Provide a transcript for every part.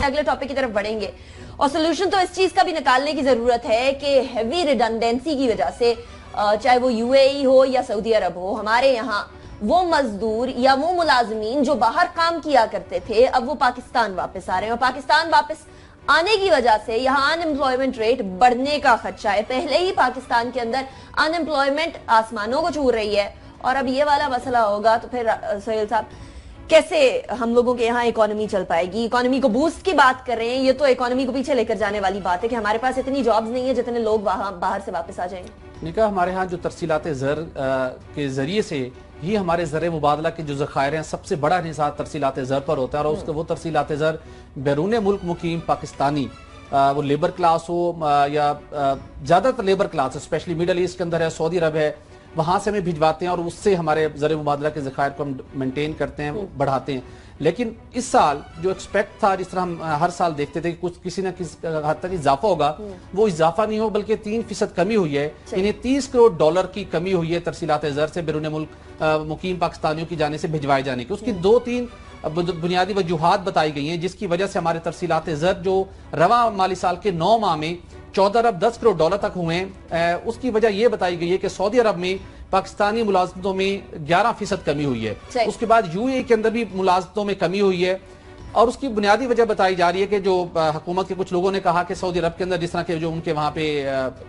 اگلے ٹاپک کی طرف بڑھیں گے. اور سولوشن تو اس چیز کا بھی نکالنے کی ضرورت ہے کہ ہیوی ریڈنڈنسی کی وجہ سے چاہے وہ یو اے ای ہو یا سعودی عرب ہو, ہمارے یہاں وہ مزدور یا وہ ملازمین جو باہر کام کیا کرتے تھے اب وہ پاکستان واپس آ رہے ہیں, اور پاکستان واپس آنے کی وجہ سے یہاں ان امپلائمنٹ ریٹ بڑھنے کا خدشہ ہے. پہلے ہی پاکستان کے اندر ان امپلائمنٹ آسمانوں کو چھو رہی ہے, اور اب یہ والا مسئلہ ہوگا تو پھر سہیل صاحب کیسے ہم لوگوں کے یہاں اکانومی چل پائے گی؟ اکانومی کو بوسٹ کی بات کر رہے ہیں, یہ تو اکانومی کو پیچھے لے کر جانے والی بات ہے کہ ہمارے پاس اتنی جابز نہیں ہے جتنے لوگ باہر سے واپس آ جائیں گے. نکاح ہمارے ہاں جو ترسیلات زر کے ذریعے سے ہی ہمارے زر مبادلہ کے جو ذخائر ہیں سب سے بڑا انحصار ترسیلات زر پر ہوتا ہے, اور اس کا وہ ترسیلات زر بیرون ملک مقیم پاکستانی وہ لیبر کلاس ہو یا زیادہ تر labour class specially Middle East کے اندر ہے, سعودی عرب ہے, وہاں سے ہمیں بھجواتے ہیں اور اس سے ہمارے زر مبادلہ کے ذخائر کو ہم مینٹین کرتے ہیں, بڑھاتے ہیں. لیکن اس سال جو ایکسپیکٹ تھا, جس طرح ہم ہر سال دیکھتے تھے کہ کچھ کسی نہ کسی حد تک اضافہ ہوگا, وہ اضافہ نہیں ہو بلکہ 3% کمی ہوئی ہے. انہیں $30 کروڑ کی کمی ہوئی ہے ترسیلات زر سے بیرون ملک مقیم پاکستانیوں کی جانے سے بھجوائے جانے کی. اس کی 2-3 بنیادی وجوہات بتائی گئی ہیں, جس کی وجہ سے ہمارے ترسیلات زر جو رواں مالی سال کے 9 ماہ میں $14 ارب 10 کروڑ تک ہوئے ہیں, اس کی وجہ یہ بتائی گئی ہے کہ سعودی عرب میں پاکستانی ملازمتوں میں 11% کمی ہوئی ہے. اس کے بعد یو اے کے اندر بھی ملازمتوں میں کمی ہوئی ہے, اور اس کی بنیادی وجہ بتائی جا رہی ہے کہ جو حکومت کے کچھ لوگوں نے کہا کہ سعودی عرب کے اندر جس طرح کے جو ان کے وہاں پہ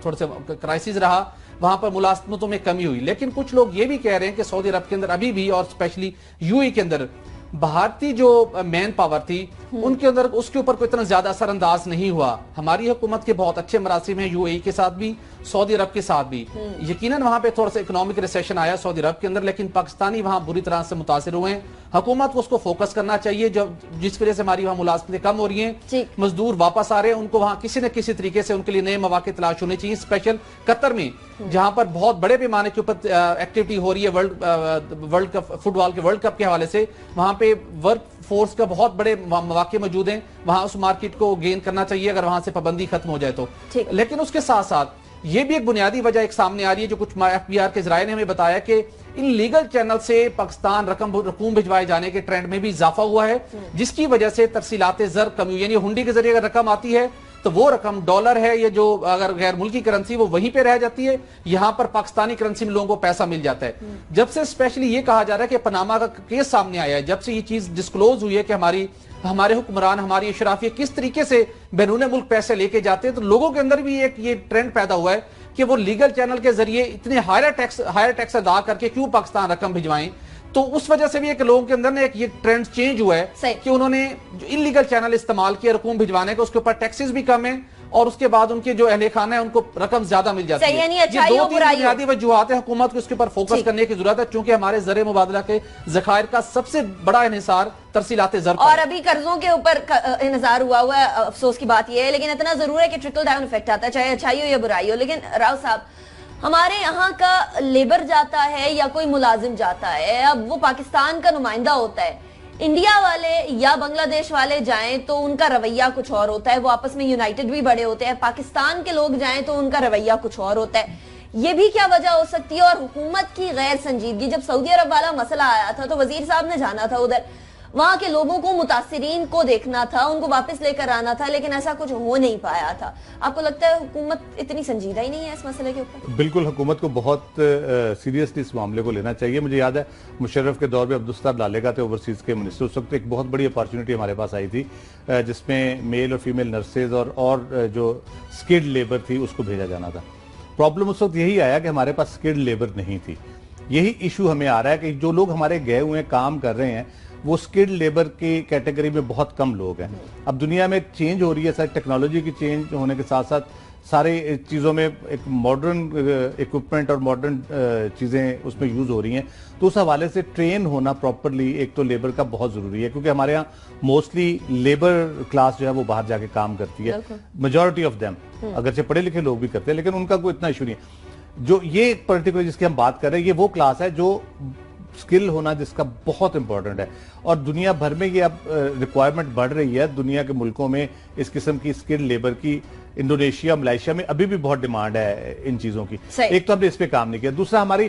تھوڑا سا کرائسس رہا, وہاں پر ملازمتوں میں کمی ہوئی. لیکن کچھ لوگ یہ بھی کہہ رہے ہیں کہ سعودی عرب کے اندر ابھی بھی اور اسپیشلی یو اے کے اندر بھارتی جو مین پاور تھی ان کے اندر اس کے اوپر کوئی اتنا زیادہ اثر انداز نہیں ہوا. ہماری حکومت کے بہت اچھے مراسم ہیں یو اے کے ساتھ بھی, سعودی عرب کے ساتھ بھی. یقیناً وہاں پہ تھوڑا سا اکنامک ریسیشن آیا سعودی عرب کے اندر, لیکن پاکستانی وہاں بری طرح سے متاثر ہوئے ہیں. حکومت کو اس کو فوکس کرنا چاہیے, جس وجہ سے ہماری وہاں ملازمتیں کم ہو رہی ہیں, مزدور واپس آ رہے ہیں, ان کو وہاں کسی نہ کسی طریقے سے ان کے لیے نئے مواقع تلاش ہونے چاہیے. اسپیشل قطر میں جہاں پر بہت بڑے پیمانے کے اوپر ایکٹیویٹی ہو رہی ہے ورلڈ کپ فٹ بال کے ورلڈ کپ کے حوالے سے, وہاں پہ ورک فورس کا بہت بڑے مواقع موجود ہیں, وہاں اس مارکیٹ کو گین کرنا چاہیے اگر وہاں سے پابندی ختم ہو جائے تو. لیکن اس کے ساتھ ساتھ یہ بھی ایک بنیادی وجہ ایک سامنے آ رہی ہے جو کچھ ایف بی آر کے ذرائع نے ہمیں بتایا کہ ان لیگل چینل سے پاکستان رقوم بھجوائے جانے کے ٹرینڈ میں بھی اضافہ ہوا ہے, جس کی وجہ سے ترسیلات زر کمی ہوئی. یعنی ہنڈی کے ذریعے اگر رقم آتی ہے تو وہ رقم ڈالر ہے یا جو اگر غیر ملکی کرنسی وہ وہیں پہ رہ جاتی ہے, یہاں پر پاکستانی کرنسی میں لوگوں کو پیسہ مل جاتا ہے. جب سے اسپیشلی یہ کہا جا رہا ہے کہ پاناما کا کیس سامنے آیا ہے, جب سے یہ چیز ڈسکلوز ہوئی ہے کہ ہمارے حکمران ہماری اشرافیہ کس طریقے سے بیرون ملک پیسے لے کے جاتے ہیں, تو لوگوں کے اندر بھی ایک یہ ٹرینڈ پیدا ہوا ہے کہ وہ لیگل چینل کے ذریعے اتنے ہائر ٹیکس ادا کر کے کیوں پاکستان رقم بھجوائیں. تو اس وجہ سے بھی ایک لوگوں کے اندر نے ایک یہ ٹرینڈ چینج ہوا ہے کہ انہوں نے جو انلیگل چینل استعمال کیا رقوم بھجوانے کا, اس کے اوپر ٹیکسز بھی کم ہیں, اور اس کے بعد ان کے جو اہل خانہ ہیں ان کو رقم زیادہ مل جاتی ہے. یہ 2-3 بنیادی وجوہات ہیں, حکومت کو اس کے اوپر فوکس کرنے کی ضرورت ہے, چونکہ ہمارے زر مبادلہ کے ذخائر کا سب سے بڑا انحصار ترسیلات زر پر. اور ابھی قرضوں کے اوپر انحصار ہوا ہے, افسوس کی بات یہ ہے, لیکن اتنا ضرور ہے کہ ٹرکل ڈاؤن افیکٹ آتا ہے, چاہے اچھائی ہو یا برائی ہو. لیکن راؤ صاحب, ہمارے یہاں کا لیبر جاتا ہے یا کوئی ملازم جاتا ہے, اب وہ پاکستان کا نمائندہ ہوتا ہے, انڈیا والے یا بنگلہ دیش والے جائیں تو ان کا رویہ کچھ اور ہوتا ہے, وہ آپس میں یونائٹڈ بھی بڑے ہوتے ہیں. پاکستان کے لوگ جائیں تو ان کا رویہ کچھ اور ہوتا ہے. یہ بھی کیا وجہ ہو سکتی ہے؟ اور حکومت کی غیر سنجیدگی. جب سعودی عرب والا مسئلہ آیا تھا تو وزیر صاحب نے جانا تھا ادھر, وہاں کے لوگوں کو, متاثرین کو دیکھنا تھا, ان کو واپس لے کر آنا تھا, لیکن ایسا کچھ ہو نہیں پایا تھا. آپ کو لگتا ہے حکومت اتنی سنجیدہ ہی نہیں ہے اس مسئلے کے اوپر؟ بالکل, حکومت کو بہت سیریسلی اس معاملے کو لینا چاہیے. مجھے یاد ہے مشرف کے دور میں عبدالستار لالے تھے اوورسیز کے منسٹر, اس وقت ایک بہت بڑی اپارچونٹی ہمارے پاس آئی تھی جس میں میل اور فیمیل نرسز اور جو سکلڈ لیبر تھی اس کو بھیجا جانا تھا. پرابلم اس وقت یہی آیا کہ ہمارے پاس سکلڈ لیبر نہیں تھی. یہی ایشو ہمیں آ رہا ہے کہ جو لوگ ہمارے گئے ہوئے کام کر رہے ہیں وہ سکلڈ لیبر کی کیٹیگری میں بہت کم لوگ ہیں. اب دنیا میں چینج ہو رہی ہے, ساری ٹیکنالوجی کی چینج ہونے کے ساتھ ساتھ سارے چیزوں میں ایک ماڈرن ایکوپمنٹ اور ماڈرن چیزیں اس میں یوز ہو رہی ہیں, تو اس حوالے سے ٹرین ہونا پراپرلی ایک تو لیبر کا بہت ضروری ہے, کیونکہ ہمارے ہاں موسٹلی لیبر کلاس جو ہے وہ باہر جا کے کام کرتی ہے. میجورٹی آف دیم, اگرچہ پڑھے لکھے لوگ بھی کرتے ہیں لیکن ان کا کوئی اتنا ایشو نہیں ہے. جو یہ پرٹیکولر جس کی ہم بات کر رہے ہیں یہ وہ کلاس ہے جو سکل ہونا جس کا بہت امپورٹنٹ ہے, اور دنیا بھر میں یہ اب ریکوائرمنٹ بڑھ رہی ہے. دنیا کے ملکوں میں اس قسم کی سکل لیبر کی, انڈونیشیا, ملائیشیا میں ابھی بھی بہت ڈیمانڈ ہے ان چیزوں کی. ایک تو ہم نے اس پہ کام نہیں کیا, دوسرا ہماری